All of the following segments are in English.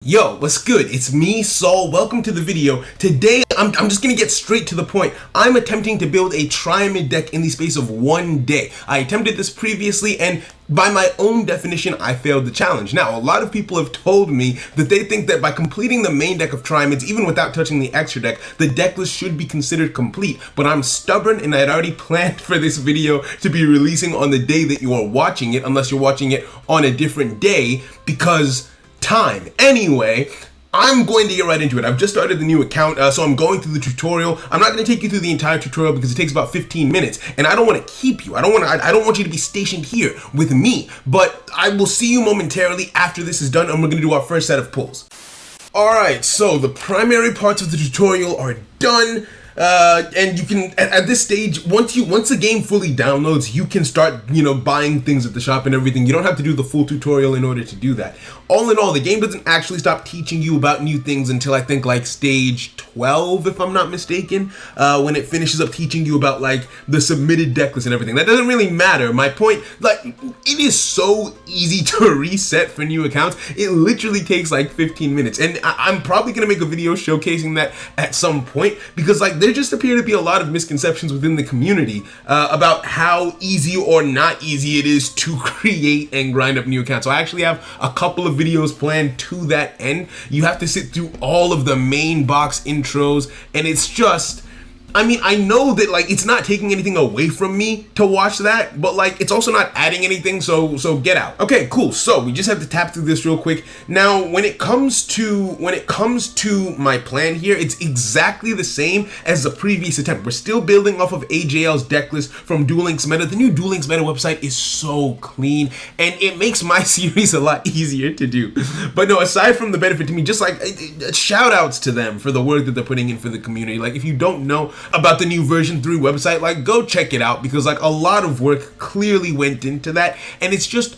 Yo, what's good? It's me, Saul. Welcome to the video. Today, I'm just gonna get straight to the point. I'm attempting to build a Triamid deck in the space of one day. I attempted this previously, and by my own definition, I failed the challenge. Now, a lot of people have told me that they think that by completing the main deck of Triamids, even without touching the extra deck, the deck list should be considered complete. But I'm stubborn, and I had already planned for this video to be releasing on the day that you are watching it, unless you're watching it on a different day, because time. Anyway, I'm going to get right into it. I've just started the new account, so I'm going through the tutorial. I'm not going to take you through the entire tutorial because it takes about 15 minutes, and I don't want to keep you. I don't want you to be stationed here with me, but I will see you momentarily after this is done, and we're going to do our first set of pulls. Alright, so the primary parts of the tutorial are done. And you can, at this stage, once the game fully downloads, you can start, buying things at the shop and everything. You don't have to do the full tutorial in order to do that. All in all, the game doesn't actually stop teaching you about new things until I think like stage 12, if I'm not mistaken, when it finishes up teaching you about like the submitted deck list and everything. That doesn't really matter. My point, like, it is so easy to reset for new accounts. It literally takes like 15 minutes, and I'm probably gonna make a video showcasing that at some point, because like there just appear to be a lot of misconceptions within the community about how easy or not easy it is to create and grind up new accounts. So I actually have a couple of videos planned to that end. You have to sit through all of the main box intros, and it's just, I mean, I know that like it's not taking anything away from me to watch that, but like it's also not adding anything, so get out. Okay, cool. So we just have to tap through this real quick. Now, when it comes to my plan here, it's exactly the same as the previous attempt. We're still building off of AJL's deck list from Duel Meta. The new Duel Meta website is so clean, and it makes my series a lot easier to do. But no, aside from the benefit to me, just like shout outs to them for the work that they're putting in for the community. Like, if you don't know about the new version 3 website, like, go check it out, because like a lot of work clearly went into that, and it's just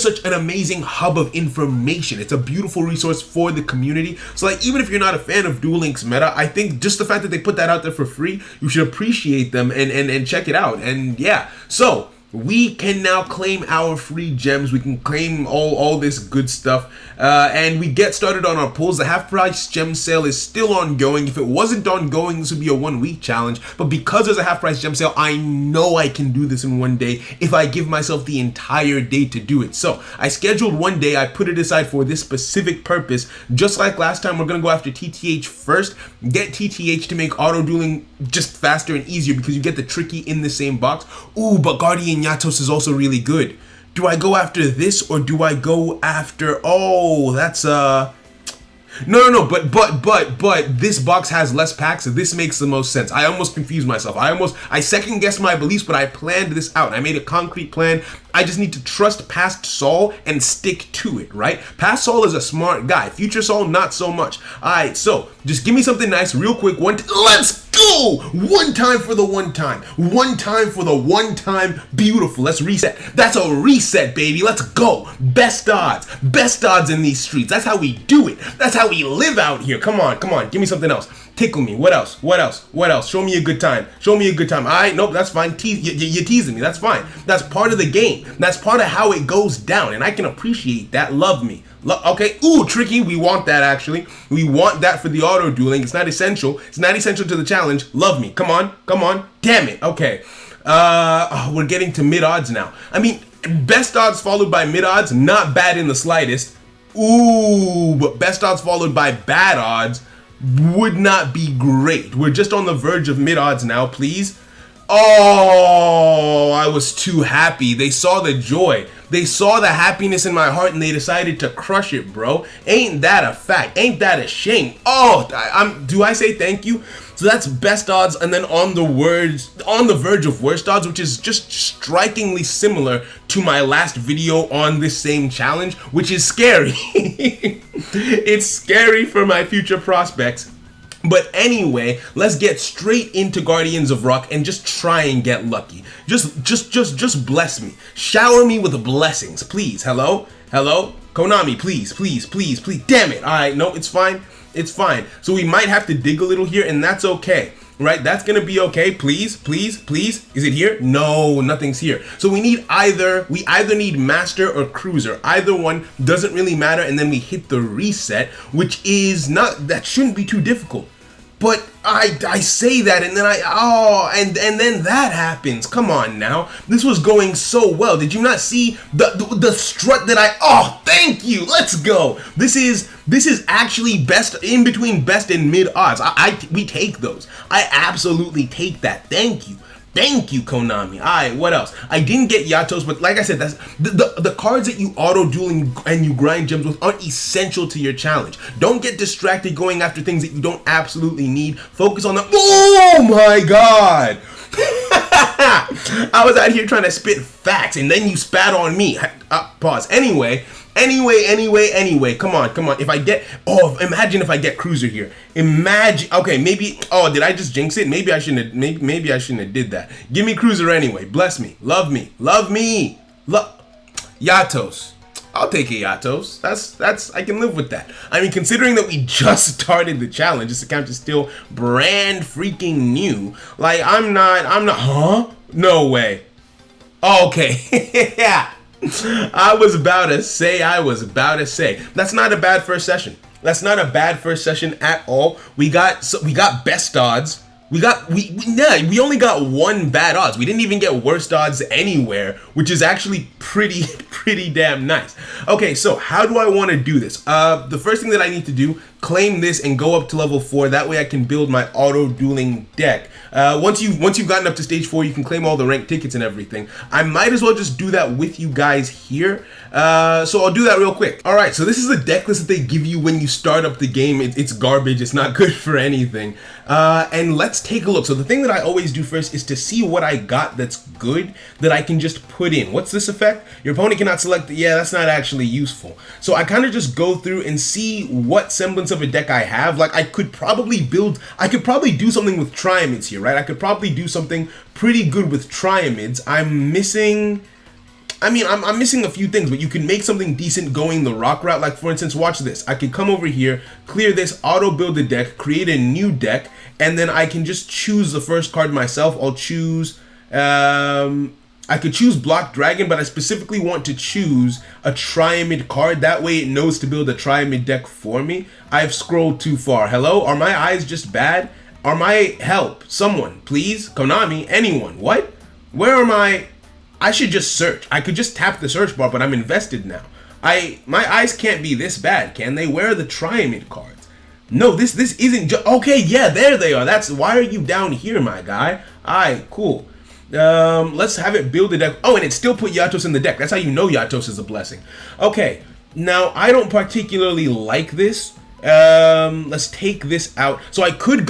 such an amazing hub of information. It's a beautiful resource for the community. So like, even if you're not a fan of Duel Links Meta, I think just the fact that they put that out there for free, you should appreciate them and check it out. And yeah, so we can now claim our free gems. We can claim all this good stuff, and we get started on our pulls. The half price gem sale is still ongoing. If it wasn't ongoing, this would be a 1 week challenge, but because there's a half price gem sale, I know I can do this in one day if I give myself the entire day to do it. So I scheduled one day, I put it aside for this specific purpose. Just like last time, we're gonna go after TTH first, get TTH to make auto dueling just faster and easier, because you get the tricky in the same box. Ooh, but Guardian Yatos is also really good. Do I go after this, or do I go after, oh, that's no, but this box has less packs, so this makes the most sense. I almost confused myself. I second guessed my beliefs, but I planned this out. I made a concrete plan. I just need to trust past Saul and stick to it, right? Past Saul is a smart guy. Future Saul, not so much. Alright, so just give me something nice real quick. Let's go! One time for the one time. One time for the one time. Beautiful. Let's reset. That's a reset, baby. Let's go. Best odds. Best odds in these streets. That's how we do it. That's how we live out here. Come on. Give me something else. Tickle me. What else? Show me a good time. Alright, nope, that's fine. You're teasing me. That's fine. That's part of the game. That's part of how it goes down, and I can appreciate that. Love me. Okay, ooh, tricky. We want that, actually. We want that for the auto dueling. It's not essential. It's not essential to the challenge. Love me. Come on. Damn it. Okay. We're getting to mid odds now. I mean, best odds followed by mid odds, not bad in the slightest. Ooh, but best odds followed by bad odds would not be great. We're just on the verge of mid odds now, please. Oh, I was too happy. They saw the joy. They saw the happiness in my heart, and they decided to crush it, bro. Ain't that a fact? Ain't that a shame? Oh, do I say thank you? So that's best odds, and then on the verge of worst odds, which is just strikingly similar to my last video on this same challenge, which is scary. It's scary for my future prospects. But anyway, let's get straight into Guardians of Rock and just try and get lucky. Just bless me. Shower me with blessings, please. Hello? Konami, please. Damn it. Alright, no, it's fine. So we might have to dig a little here, and that's okay. right? That's gonna be okay. Please, please, please. Is it here? No, nothing's here. So we either need master or cruiser. Either one doesn't really matter, and then we hit the reset, which is not, that shouldn't be too difficult. But I say that, and then and then that happens. Come on now. This was going so well. Did you not see the strut that thank you. Let's go. This is actually best, in between best and mid odds. We take those. I absolutely take that. Thank you. Thank you, Konami. Alright, what else? I didn't get Yatos, but like I said, that's the cards that you auto-duel and you grind gems with aren't essential to your challenge. Don't get distracted going after things that you don't absolutely need. Focus on the— oh my god! I was out here trying to spit facts, and then you spat on me. Pause. Anyway, come on. If I get— imagine if I get cruiser here. Imagine— okay, maybe— did I just jinx it? Maybe I shouldn't have— maybe I shouldn't have did that. Give me cruiser anyway. Bless me. Love me. Yatos. I'll take a Yatos. That's I can live with that. I mean, considering that we just started the challenge, this account is still brand freaking new. Like, I'm not— huh? No way. Okay. Yeah. I was about to say. That's not a bad first session. That's not a bad first session at all. We got best odds. We only got one bad odds. We didn't even get worst odds anywhere, which is actually pretty damn nice. Okay, so how do I want to do this? The first thing that I need to do, claim this and go up to level 4. That way I can build my auto-dueling deck. Once you've gotten up to stage 4, you can claim all the ranked tickets and everything. I might as well just do that with you guys here. So I'll do that real quick. All right, so this is the deck list that they give you when you start up the game. It's garbage. It's not good for anything. And let's take a look. So the thing that I always do first is to see what I got that's good that I can just put in. What's this effect? Your opponent cannot select— yeah, that's not actually useful. So I kind of just go through and see what semblance of a deck I have. Like, I could probably do something with Triamids here, right? I could probably do something pretty good with Triamids. I'm missing a few things, but you can make something decent going the rock route. Like, for instance, watch this. I could come over here, clear this, auto build a deck, create a new deck, and then I can just choose the first card myself. I'll choose— I could choose Block Dragon, but I specifically want to choose a Triamid card. That way it knows to build a Triamid deck for me. I've scrolled too far. Hello? Are my eyes just bad? Are my— help? Someone, please? Konami? Anyone? What? Where am I? I should just search. I could just tap the search bar, but I'm invested now. My eyes can't be this bad, can they? Where are the Triamid cards? No, this isn't just— okay, yeah, there they are. Why are you down here, my guy? Alright, cool. Let's have it build a deck. Oh, and it still put Yatos in the deck. That's how you know Yatos is a blessing. Okay, now I don't particularly like this. Let's take this out. So I could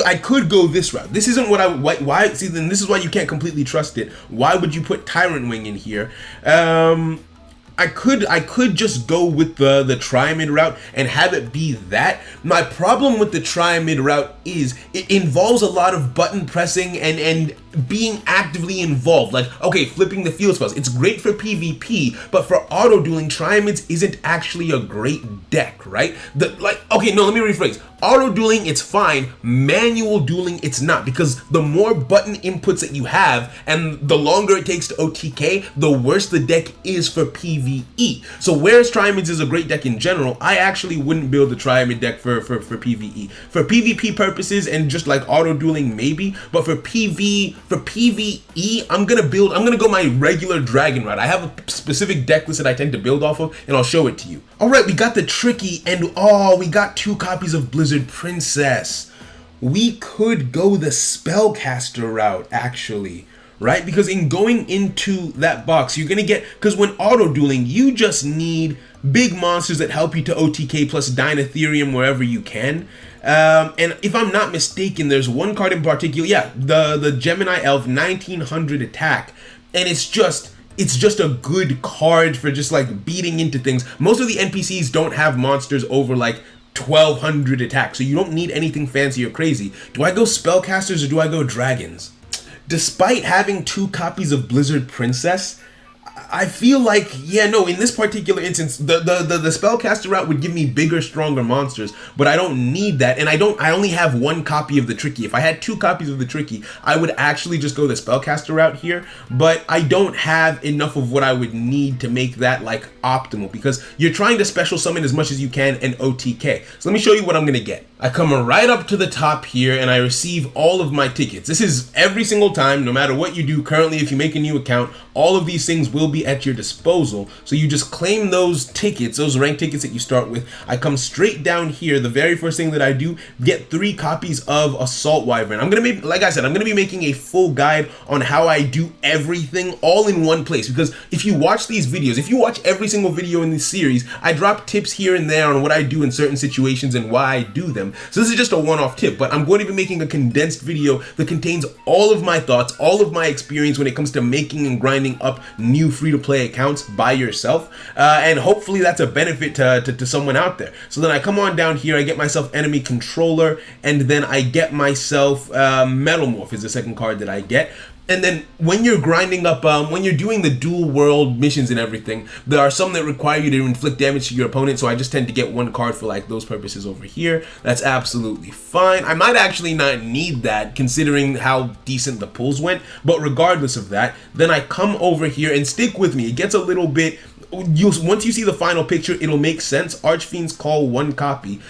go this route. This isn't why see, then this is why you can't completely trust it. Why would you put Tyrant Wing in here? I could just go with the Triamid route and have it be that. My problem with the Triamid route is it involves a lot of button pressing and being actively involved. Like, okay, flipping the field spells. It's great for PvP, but for auto-dueling, Triamids isn't actually a great deck, right? Okay, no, let me rephrase. Auto-dueling, it's fine. Manual dueling, it's not, because the more button inputs that you have and the longer it takes to OTK, the worse the deck is for PvE. So whereas Triamids is a great deck in general, I actually wouldn't build a Triamid deck for PvE. For PvP purposes and just like auto-dueling, maybe, but for PvE, I'm gonna go my regular dragon route. I have a specific deck list that I tend to build off of, and I'll show it to you. Alright, we got the Tricky, and we got 2 copies of Blizzard Princess. We could go the Spellcaster route, actually, right? Because in going into that box, you're gonna get— because when auto-dueling, you just need big monsters that help you to OTK plus Dinotherium wherever you can. And if I'm not mistaken, there's one card in particular, yeah, the Gemini Elf, 1900 attack, and it's just a good card for just like beating into things. Most of the NPCs don't have monsters over like 1200 attack, so you don't need anything fancy or crazy. Do I go Spellcasters or do I go Dragons? Despite having 2 copies of Blizzard Princess, I feel like, yeah, no, in this particular instance, the spellcaster route would give me bigger, stronger monsters, but I don't need that, and I only have one copy of the Tricky. If I had 2 copies of the Tricky, I would actually just go the spellcaster route here, but I don't have enough of what I would need to make that, like, optimal, because you're trying to special summon as much as you can in OTK. So let me show you what I'm gonna get. I come right up to the top here, and I receive all of my tickets. This is every single time, no matter what you do. Currently, if you make a new account, all of these things will be at your disposal. So you just claim those tickets, those rank tickets that you start with. I come straight down here. The very first thing that I do, get 3 copies of Assault Wyvern. I'm gonna make, like I said, I'm gonna be making a full guide on how I do everything all in one place. Because if you watch these videos, if you watch every single video in this series, I drop tips here and there on what I do in certain situations and why I do them. So this is just a one-off tip, but I'm going to be making a condensed video that contains all of my thoughts, all of my experience when it comes to making and grinding up new free-to-play accounts by yourself, and hopefully that's a benefit to someone out there. So then I come on down here, I get myself Enemy Controller, and then I get myself Metal Morph is the second card that I get. And then when you're grinding up, when you're doing the dual world missions and everything, there are some that require you to inflict damage to your opponent, so I just tend to get 1 card for like those purposes over here. That's absolutely fine. I might actually not need that considering how decent the pulls went, but regardless of that, then I come over here and stick with me. It gets a little bit, once you see the final picture, it'll make sense. Archfiend's Call 1 copy,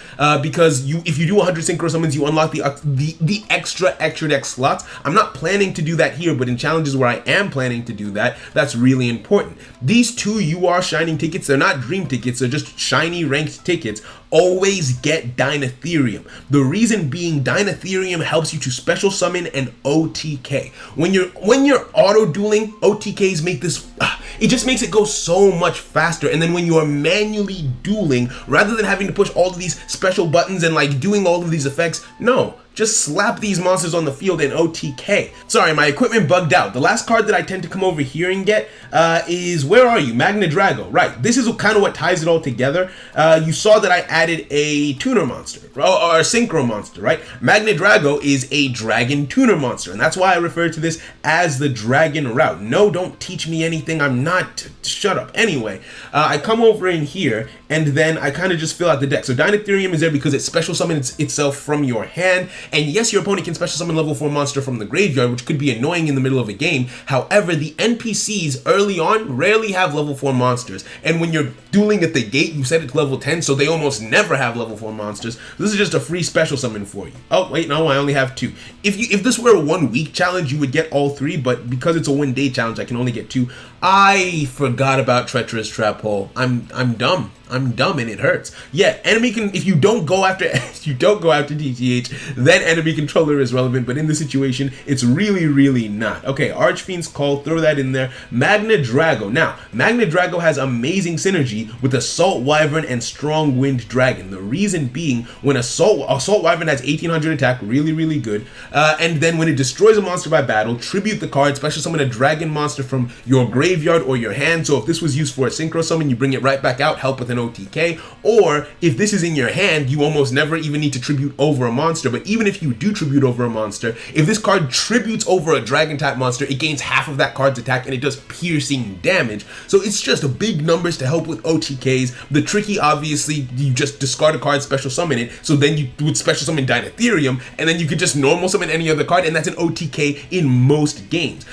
because if you do 100 synchro summons, you unlock the extra deck slots. I'm not planning to do that here, but in challenges where I am planning to do that, that's really important. These 2 UR shining tickets, they're not dream tickets, they're just shiny ranked tickets. Always get Dynatherium. The reason being, Dynatherium helps you to special summon an OTK. When you're auto dueling, OTKs make this, it just makes it go so much faster. And then when you are manually dueling, rather than having to push all of these special buttons and like doing all of these effects, no, just slap these monsters on the field and OTK. Sorry, my equipment bugged out. The last card that I tend to come over here and get is, where are you? Magna Drago. Right, this is kind of what ties it all together. You saw that I added a tuner monster, or a synchro monster, right? Magna Drago is a dragon tuner monster, and that's why I refer to this as the dragon route. No, don't teach me anything. I'm not, shut up. Anyway, I come over in here, and then I kind of just fill out the deck. So Dynatherium is there because it special summons itself from your hand. And yes, your opponent can special summon level 4 monster from the graveyard, which could be annoying in the middle of a game. However, the NPCs early on rarely have level 4 monsters. And when you're dueling at the gate, you set it to level 10, so they almost never have level 4 monsters. This is just a free special summon for you. Oh, wait, no, I only have 2. If this were a 1 week challenge, you would get all 3, but because it's a 1 day challenge, I can only get 2. I forgot about Treacherous Trap Hole. I'm dumb. I'm dumb and it hurts. Yeah, enemy can, if you don't go after DTH, then enemy controller is relevant, but in this situation, it's really not. Okay, Archfiend's Call, throw that in there. Magna Drago. Now, Magna Drago has amazing synergy with Assault Wyvern and Strong Wind Dragon. The reason being, when Assault Wyvern has 1800 attack, really good, and then when it destroys a monster by battle, tribute the card, special summon a dragon monster from your graveyard or your hand. So if this was used for a synchro summon, you bring it right back out, help with an OTK, or if this is in your hand, you almost never even need to tribute over a monster. But even if you do tribute over a monster, if this card tributes over a dragon type monster, it gains half of that card's attack and it does piercing damage. So it's just a big numbers to help with OTKs. The Tricky, obviously, you just discard a card, special summon it, so then you would special summon Dynatherium, and then you could just normal summon any other card, and that's an OTK in most games.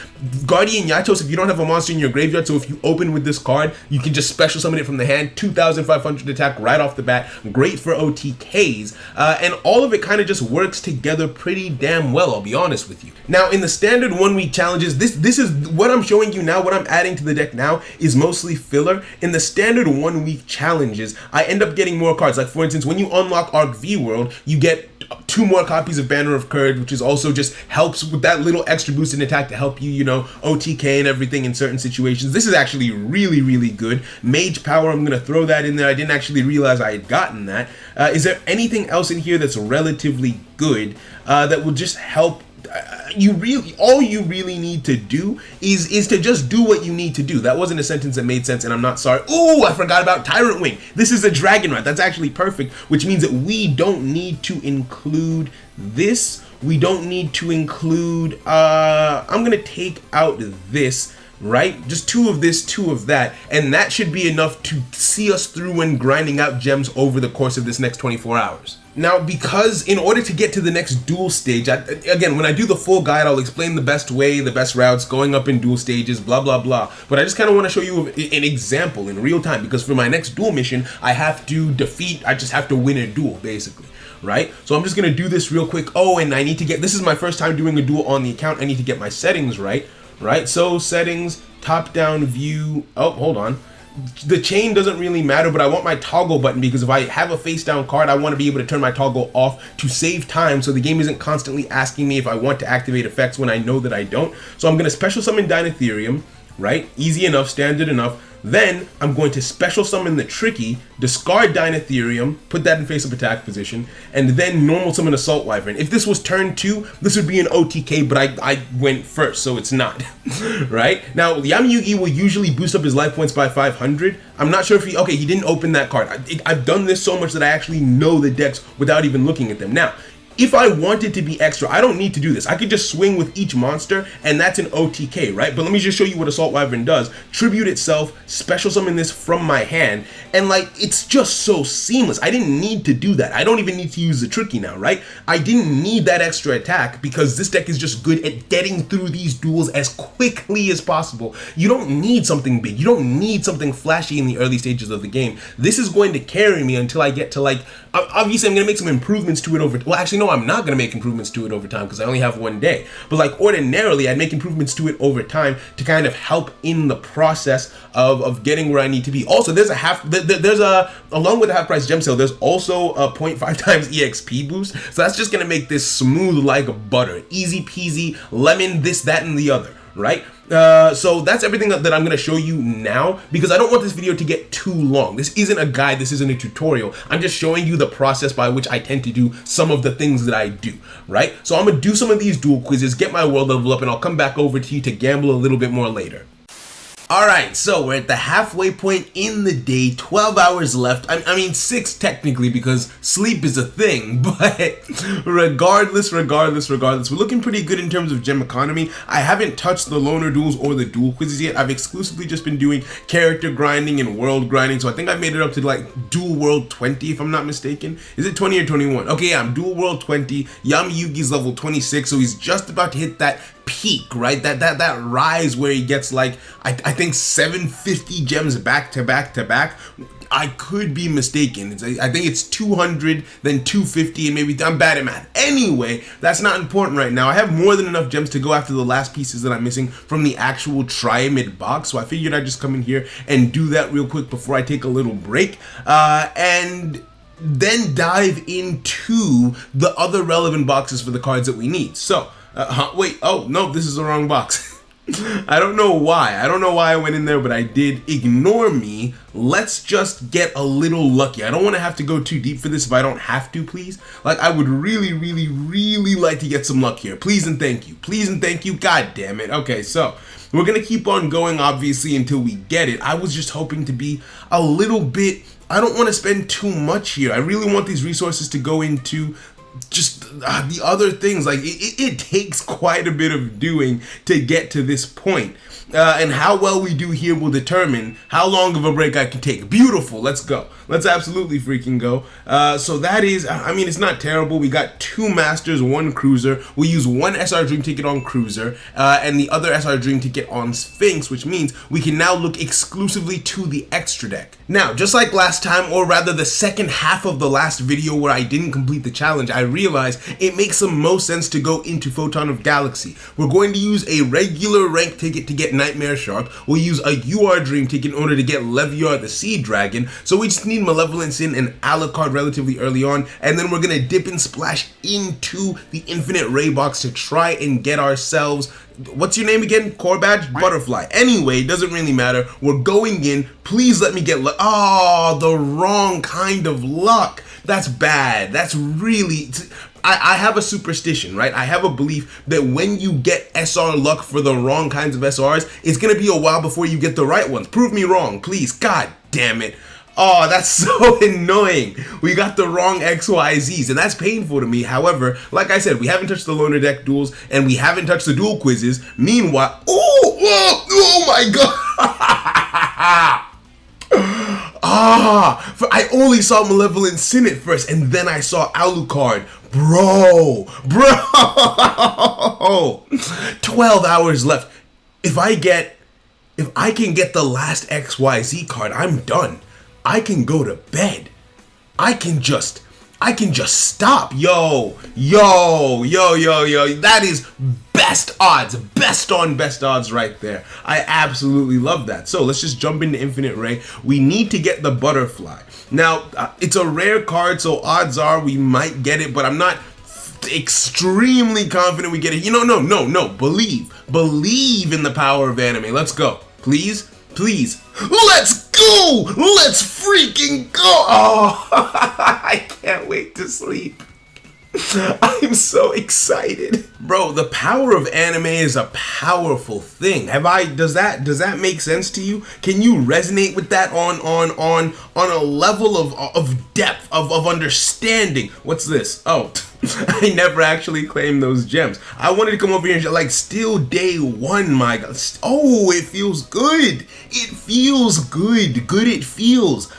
Guardian Yatos, if you don't have a monster in your graveyard, so if you open with this card, you can just special summon it from the hand, 2500 attack right off the bat, great for OTKs, and all of it kind of just works together pretty damn well, I'll be honest with you. Now, in the standard 1 week challenges, this is what I'm showing you now, what I'm adding to the deck now is mostly filler. In the standard 1 week challenges, I end up getting more cards. Like for instance, when you unlock Arc V World, you get 2 more copies of Banner of Courage, which is also just helps with that little extra boost in attack to help you, OTK and everything in certain situations. This is actually really good. Mage Power, I'm going to throw that in there. I didn't actually realize I had gotten that. Is there anything else in here that's relatively good that will just help? All you really need to do is to just do what you need to do. That wasn't a sentence that made sense, and I'm not sorry. Oh, I forgot about Tyrant Wing. This is a dragon route. That's actually perfect, which means that we don't need to include this. We don't need to include, I'm gonna take out this right? Just 2 of this, 2 of that, and that should be enough to see us through when grinding out gems over the course of this next 24 hours. Now, because in order to get to the next duel stage, again, when I do the full guide, I'll explain the best way, the best routes, going up in duel stages, blah, blah, blah. But I just kind of want to show you an example in real time, because for my next duel mission, I just have to win a duel, basically. Right? So I'm just going to do this real quick. Oh, and I need to this is my first time doing a duel on the account. I need to get my settings right. So settings, top down view. Oh, hold on. The chain doesn't really matter, but I want my toggle button, because if I have a face down card, I want to be able to turn my toggle off to save time, so the game isn't constantly asking me if I want to activate effects when I know that I don't. So I'm going to special summon Dinotherium, right? Easy enough, standard enough. Then I'm going to special summon the Tricky, discard Dinotherium, put that in face-up attack position, and then normal summon Assault Wyvern. If this was turn 2, this would be an OTK, but I went first, so it's not. Right? Now, Yami-Yugi will usually boost up his life points by 500. I'm not sure if he didn't open that card. I've done this so much that I actually know the decks without even looking at them. Now, if I wanted to be extra, I don't need to do this. I could just swing with each monster, and that's an OTK, right? But let me just show you what Assault Wyvern does. Tribute itself, special summon this from my hand, and like, it's just so seamless. I didn't need to do that. I don't even need to use the Tricky now, right? I didn't need that extra attack, because this deck is just good at getting through these duels as quickly as possible. You don't need something big. You don't need something flashy in the early stages of the game. This is going to carry me until I get to, like, obviously I'm going to make some improvements to it well, actually, no, I'm not going to make improvements to it over time, because I only have 1 day. But like, ordinarily, I'd make improvements to it over time to kind of help in the process of getting where I need to be. Also, there's along with the half price gem sale, there's also a 0.5 times EXP boost. So that's just going to make this smooth like butter. Easy peasy, lemon, this, that, and the other. Right? So that's everything that I'm going to show you now, because I don't want this video to get too long. This isn't a guide, this isn't a tutorial. I'm just showing you the process by which I tend to do some of the things that I do, right? So I'm going to do some of these duel quizzes, get my world level up, and I'll come back over to you to gamble a little bit more later. Alright, so we're at the halfway point in the day, 12 hours left. I mean 6 technically, because sleep is a thing, but regardless, we're looking pretty good in terms of gem economy. I haven't touched the loner duels or the duel quizzes yet. I've exclusively just been doing character grinding and world grinding, so I think I made it up to like duel world 20 if I'm not mistaken. Is it 20 or 21? Okay, yeah, I'm duel world 20. Yami-Yugi's level 26, so he's just about to hit that peak, right? That rise where he gets like I think 750 gems back to back. I could be mistaken. I think it's 200, then 250, and maybe I'm bad at math. Anyway, that's not important right now. I have more than enough gems to go after the last pieces that I'm missing from the actual Triamid box, so I figured I'd just come in here and do that real quick before I take a little break, and then dive into the other relevant boxes for the cards that we need. So, wait, oh, no, this is the wrong box. I don't know why I went in there, but I did. Ignore me. Let's just get a little lucky. I don't want to have to go too deep for this if I don't have to, please. Like, I would really like to get some luck here. Please and thank you. Please and thank you. God damn it. Okay, so we're going to keep on going, obviously, until we get it. I was just hoping to be a little bit... I don't want to spend too much here. I really want these resources to go into just the other things. Like, it takes quite a bit of doing to get to this point. And how well we do here will determine how long of a break I can take. Beautiful. Let's go. Let's absolutely freaking go. So that is, I mean, it's not terrible. We got 2 Masters, 1 Cruiser. We use 1 SR Dream ticket on Cruiser, and the other SR Dream ticket on Sphinx, which means we can now look exclusively to the extra deck. Now, just like last time, or rather the second half of the last video where I didn't complete the challenge, I realized it makes the most sense to go into Photon of Galaxy. We're going to use a regular rank ticket to get Nightmare Shark. We'll use a UR Dream ticket in order to get Leviar the Sea Dragon. So we just need Malevolence in and Alucard relatively early on, and then we're gonna dip and splash into the Infinite Ray box to try and get ourselves, what's your name again? Core badge? Butterfly. Anyway, doesn't really matter. We're going in. Please let me get luck. Oh, the wrong kind of luck. That's bad. That's really... I have a superstition, right? I have a belief that when you get SR luck for the wrong kinds of SRs, it's going to be a while before you get the right ones. Prove me wrong, please. God damn it. Oh, that's so annoying. We got the wrong XYZs, and that's painful to me. However, like I said, we haven't touched the loner deck duels, and we haven't touched the duel quizzes. Meanwhile, oh my god. I only saw Malevolent Sin at first, and then I saw Alucard. Bro. 12 hours left. If I can get the last XYZ card, I'm done. I can go to bed. I can just stop. Yo. That is best odds. Best on best odds right there. I absolutely love that. So let's just jump into Infinite Ray. We need to get the Butterfly. Now, it's a rare card, so odds are we might get it, but I'm not extremely confident we get it. You know, no. Believe in the power of anime. Let's go. Please. Let's go. Let's freaking go. Oh, I can't wait to sleep. I'm so excited. Bro, the power of anime is a powerful thing. Does that make sense to you? Can you resonate with that on a level of depth, of understanding? What's this? Oh, I never actually claimed those gems. I wanted to come over here and like still day one, my god. Oh, it feels good. It feels good. It feels.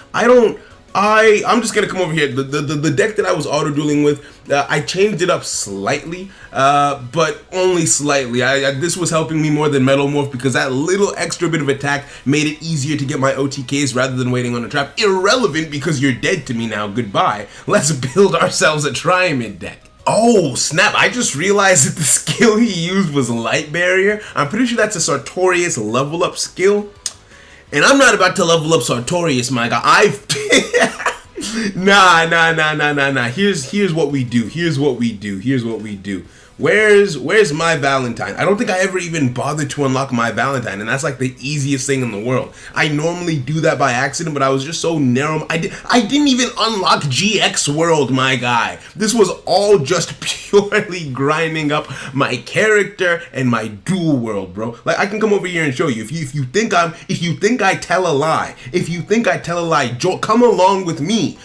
I'm just gonna come over here. The deck that I was auto dueling with, I changed it up slightly, but only slightly. This was helping me more than Metal Morph because that little extra bit of attack made it easier to get my OTKs rather than waiting on a trap. Irrelevant because you're dead to me now. Goodbye. Let's build ourselves a Triamid deck. Oh snap, I just realized that the skill he used was Light Barrier. I'm pretty sure that's a Sartorius level up skill. And I'm not about to level up Sartorius, my guy. Nah. Here's what we do. Where's my Valentine? I don't think I ever even bothered to unlock my Valentine, and that's like the easiest thing in the world. I normally do that by accident, but I was just so narrow. I didn't even unlock GX World, my guy. This was all just purely grinding up my character and my duel world, bro. Like I can come over here and show you. If you think I tell a lie, Joel, come along with me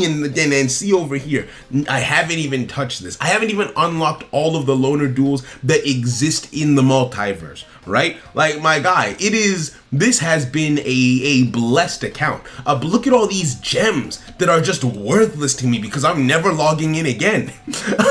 and see over here. I haven't even touched this. I haven't even unlocked all of the loner duels that exist in the multiverse, right? Like my guy, this has been a blessed account. But look at all these gems that are just worthless to me because I'm never logging in again.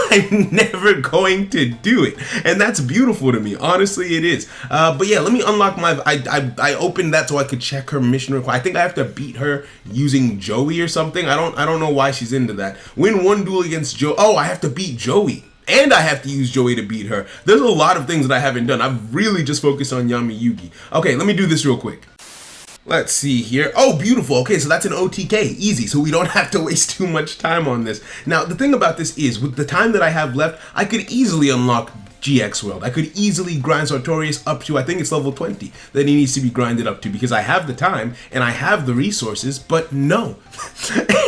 I'm never going to do it, and that's beautiful to me. Honestly, it is. But yeah, let me unlock my. I opened that so I could check her mission requirement. I think I have to beat her using Joey or something. I don't know why she's into that. Win one duel against Joey. Oh, I have to beat Joey. And I have to use Joey to beat her. There's a lot of things that I haven't done. I've really just focused on Yami Yugi. Okay, let me do this real quick. Let's see here. Oh, beautiful. Okay, so that's an OTK. Easy. So we don't have to waste too much time on this. Now, the thing about this is, with the time that I have left, I could easily unlock GX World. I could easily grind Sartorius up to, I think it's level 20 that he needs to be grinded up to because I have the time and I have the resources, but no.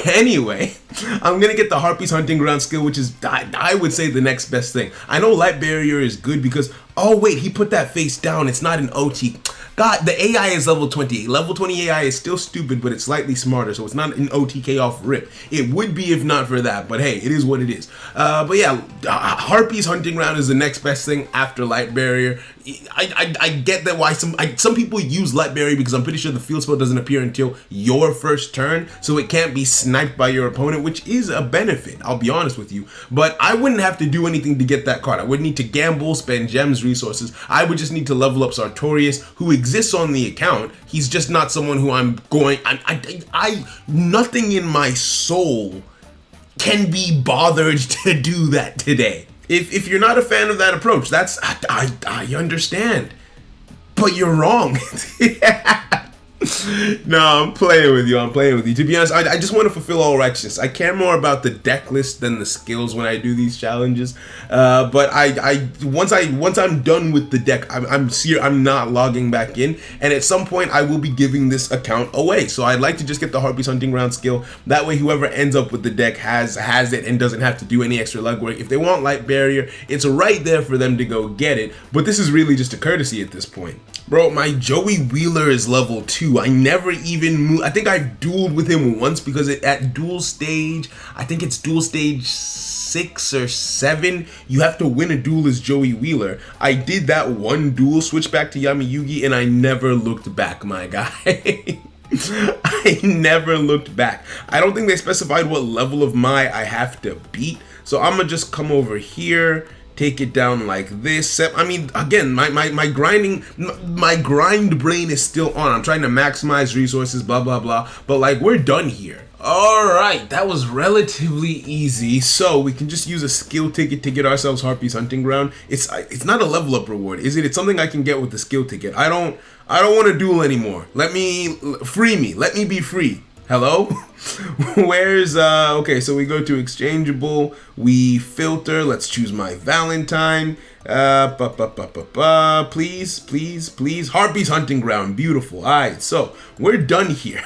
Anyway, I'm gonna get the Harpy's Hunting Ground skill, which is, I would say, the next best thing. I know Light Barrier is good because, oh wait, he put that face down. It's not an OT. God, the AI is level 28. Level 20 AI is still stupid, but it's slightly smarter, so it's not an OTK off rip. It would be if not for that, but hey, it is what it is. But yeah, Harpy's Hunting Ground is the next best thing after Light Barrier. I get that why some people use Light Barrier because I'm pretty sure the field spell doesn't appear until your first turn, so it can't be sniped by your opponent, which is a benefit, I'll be honest with you. But I wouldn't have to do anything to get that card. I wouldn't need to gamble, spend gems, resources. I would just need to level up Sartorius, who exists on the account. He's just not someone who nothing in my soul can be bothered to do that today. If you're not a fan of that approach, I understand, but you're wrong. No, I'm playing with you. To be honest, I just want to fulfill all righteousness. I care more about the deck list than the skills when I do these challenges. But once I'm done with the deck, I'm not logging back in. And at some point, I will be giving this account away. So I'd like to just get the Harpy's Hunting Ground skill. That way, whoever ends up with the deck has it and doesn't have to do any extra legwork. If they want Light Barrier, it's right there for them to go get it. But this is really just a courtesy at this point. Bro, my Joey Wheeler is level 2. do. I never even moved. I think I've dueled with him once because at duel stage, I think it's duel stage 6 or 7, you have to win a duel as Joey Wheeler. I did that one duel, switched back to Yami-Yugi, and I never looked back, my guy. I never looked back. I don't think they specified what level of Mai I have to beat, so I'm gonna just come over here, take it down like this. I mean, again, my grind brain is still on. I'm trying to maximize resources, blah blah blah, but like, we're done here. Alright, that was relatively easy, so we can just use a skill ticket to get ourselves Harpy's Hunting Ground. It's not a level up reward, is it? It's something I can get with the skill ticket. I don't want to duel anymore. Let me be free. Hello? Where's okay, so we go to exchangeable, we filter, let's choose my Valentine. Please. Harpy's Hunting Ground, beautiful. Alright, so we're done here.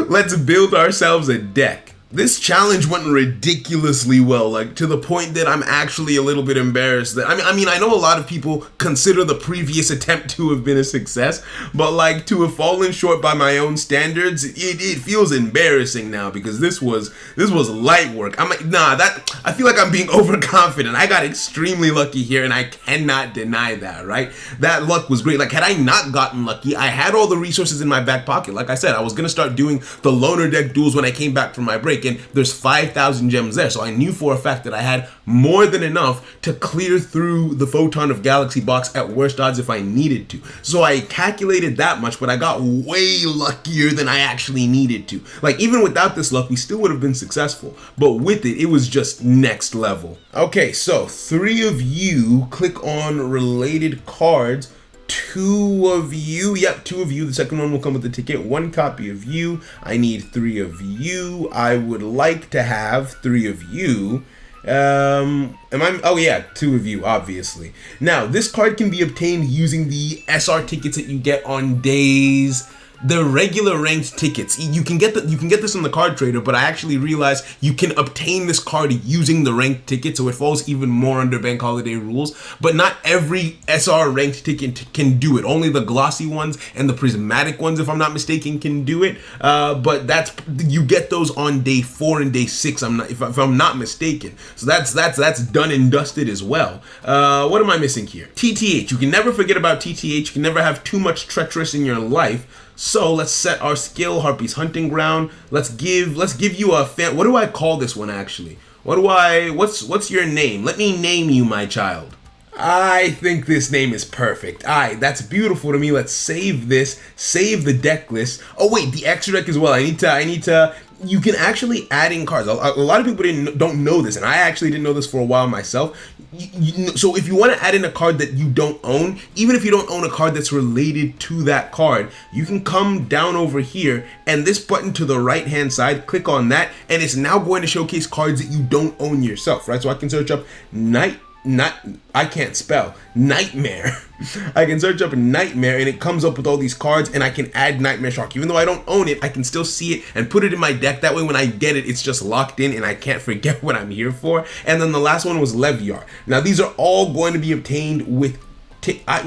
Let's build ourselves a deck. This challenge went ridiculously well, like to the point that I'm actually a little bit embarrassed. That I mean, I know a lot of people consider the previous attempt to have been a success, but like to have fallen short by my own standards, it feels embarrassing now because this was light work. I'm like, nah, I feel like I'm being overconfident. I got extremely lucky here, and I cannot deny that, right? That luck was great. Like, had I not gotten lucky, I had all the resources in my back pocket. Like I said, I was gonna start doing the loner deck duels when I came back from my break. And there's 5,000 gems there, so I knew for a fact that I had more than enough to clear through the Photon of Galaxy box at worst odds if I needed to. So I calculated that much, but I got way luckier than I actually needed to. Like, even without this luck, we still would have been successful, but with it, it was just next level. Okay, so 3 of you, click on related cards. 2 of you, yep, 2 of you. The second one will come with the ticket. 1 copy of you. I need 3 of you. I would like to have 3 of you. Oh yeah, 2 of you, obviously. Now, this card can be obtained using the SR tickets that you get on days. The regular ranked tickets, you can get this on the card trader, but I actually realized you can obtain this card using the ranked ticket, so it falls even more under bank holiday rules. But not every SR ranked ticket can do it. Only the glossy ones and the prismatic ones, if I'm not mistaken, can do it. But you get those on day 4 and day 6. If I'm not mistaken. So that's done and dusted as well. What am I missing here? TTH. You can never forget about TTH. You can never have too much treacherous in your life. So let's set our skill, Harpy's Hunting Ground. Let's give you a what do I call this one actually? What's your name? Let me name you, my child. I think this name is perfect. Alright, that's beautiful to me. Let's save this, save the deck list. Oh wait, the extra deck as well. I need to you can actually add in cards. A lot of people don't know this, and I actually didn't know this for a while myself. So if you want to add in a card that you don't own, even if you don't own a card that's related to that card, you can come down over here and this button to the right hand side, click on that, and it's now going to showcase cards that you don't own yourself, right? So I can search up I can't spell Nightmare. I can search up Nightmare and it comes up with all these cards, and I can add Nightmare Shark. Even though I don't own it, I can still see it and put it in my deck. That way when I get it, it's just locked in and I can't forget what I'm here for. And then the last one was Leviar. Now these are all going to be obtained with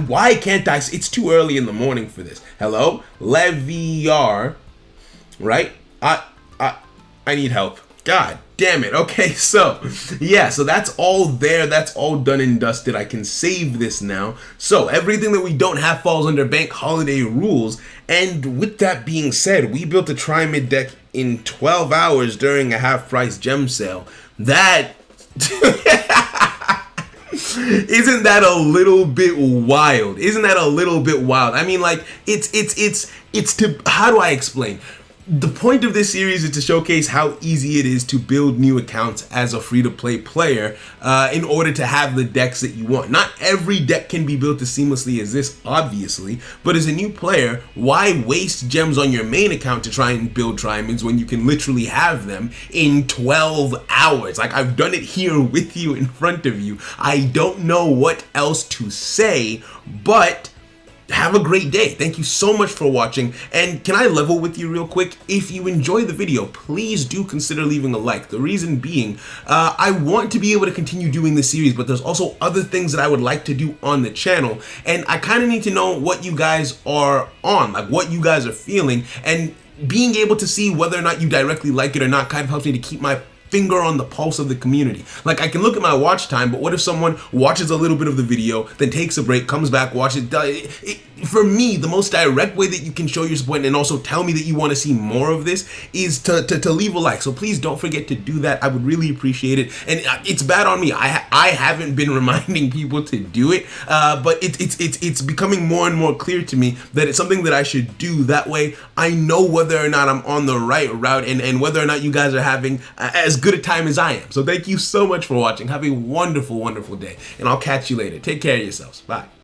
why can't I? It's too early in the morning for this. Hello? Leviar, right? I need help. God damn it. Okay, so yeah, so that's all there. That's all done and dusted. I can save this now. So everything that we don't have falls under bank holiday rules. And with that being said, we built a Triamid deck in 12 hours during a half-price gem sale. That isn't that a little bit wild? Isn't that a little bit wild? I mean, like, it's to, how do I explain? The point of this series is to showcase how easy it is to build new accounts as a free-to-play player in order to have the decks that you want. Not every deck can be built as seamlessly as this, obviously, but as a new player, why waste gems on your main account to try and build Triamids when you can literally have them in 12 hours? Like, I've done it here with you in front of you. I don't know what else to say, but have a great day. Thank you so much for watching. And can I level with you real quick? If you enjoy the video, please do consider leaving a like. The reason being, I want to be able to continue doing this series, but there's also other things that I would like to do on the channel. And I kind of need to know what you guys are on, like what you guys are feeling, and being able to see whether or not you directly like it or not kind of helps me to keep my finger on the pulse of the community. Like, I can look at my watch time, but what if someone watches a little bit of the video, then takes a break, comes back, watches it? For me, the most direct way that you can show your support and also tell me that you want to see more of this is to leave a like. So please don't forget to do that. I would really appreciate it. And it's bad on me. I haven't been reminding people to do it, but it's becoming more and more clear to me that it's something that I should do. That way I know whether or not I'm on the right route and whether or not you guys are having as good a time as I am. So thank you so much for watching. Have a wonderful, wonderful day, and I'll catch you later. Take care of yourselves. Bye.